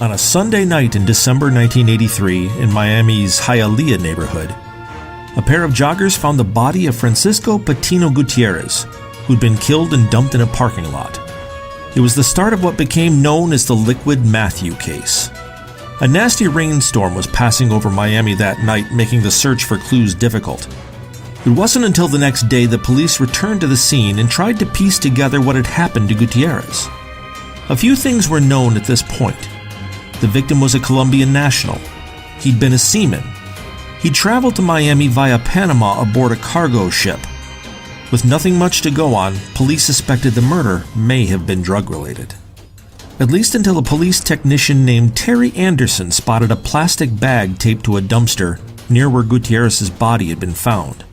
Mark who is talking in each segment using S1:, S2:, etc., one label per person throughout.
S1: On a Sunday night in December 1983 in Miami's Hialeah neighborhood, a pair of joggers found the body of Francisco Patino Gutierrez, who'd been killed and dumped in a parking lot. It was the start of what became known as the Liquid Matthew case. A nasty rainstorm was passing over Miami that night, making the search for clues difficult. It wasn't until the next day that police returned to the scene and tried to piece together what had happened to Gutierrez. A few things were known at this point. The victim was a Colombian national. He'd been a seaman. He'd traveled to Miami via Panama aboard a cargo ship. With nothing much to go on, police suspected the murder may have been drug-related. At least until a police technician named Terry Anderson spotted a plastic bag taped to a dumpster near where Gutierrez's body had been found.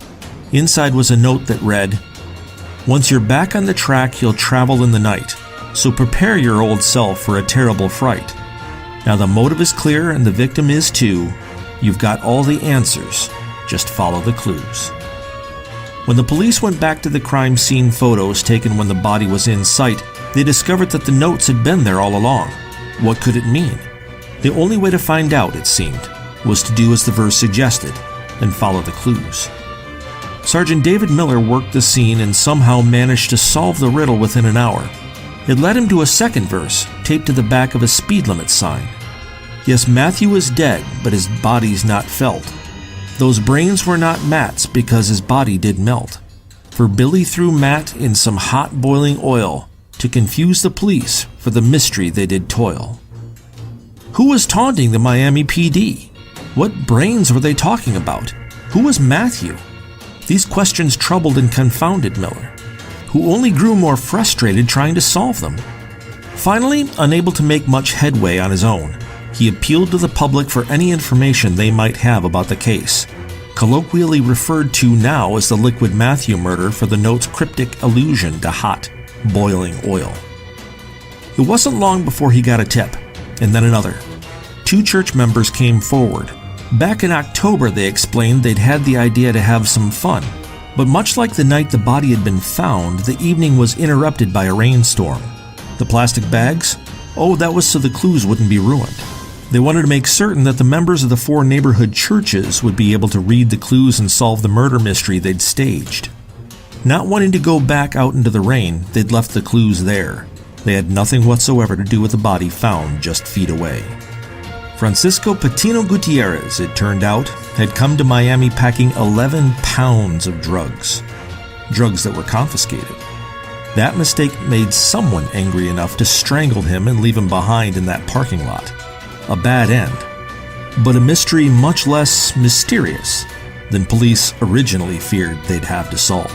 S1: Inside was a note that read, "Once you're back on the track, you'll travel in the night, so prepare your old self for a terrible fright. Now the motive is clear and the victim is too. You've got all the answers, just follow the clues." When the police went back to the crime scene photos taken when the body was in sight, they discovered that the notes had been there all along. What could it mean? The only way to find out, it seemed, was to do as the verse suggested and follow the clues. Sergeant David Miller worked the scene and somehow managed to solve the riddle within an hour. It led him to a second verse taped to the back of a speed limit sign. Yes, Matthew is dead, but his body's not felt. Those brains were not Matt's because his body did melt. For Billy threw Matt in some hot boiling oil to confuse the police for the mystery they did toil. Who was taunting the Miami PD? What brains were they talking about? Who was Matthew? These questions troubled and confounded Miller, who only grew more frustrated trying to solve them. Finally, unable to make much headway on his own, he appealed to the public for any information they might have about the case, colloquially referred to now as the Liquid Matthew murder for the note's cryptic allusion to hot, boiling oil. It wasn't long before he got a tip, and then another. 2 church members came forward. Back in October, they explained they'd had the idea to have some fun, but much like the night the body had been found, the evening was interrupted by a rainstorm. The plastic bags? Oh, that was so the clues wouldn't be ruined. They wanted to make certain that the members of the 4 neighborhood churches would be able to read the clues and solve the murder mystery they'd staged. Not wanting to go back out into the rain, they'd left the clues there. They had nothing whatsoever to do with the body found just feet away. Francisco Patino Gutierrez, it turned out, had come to Miami packing 11 pounds of drugs. Drugs that were confiscated. That mistake made someone angry enough to strangle him and leave him behind in that parking lot. A bad end, but a mystery much less mysterious than police originally feared they'd have to solve.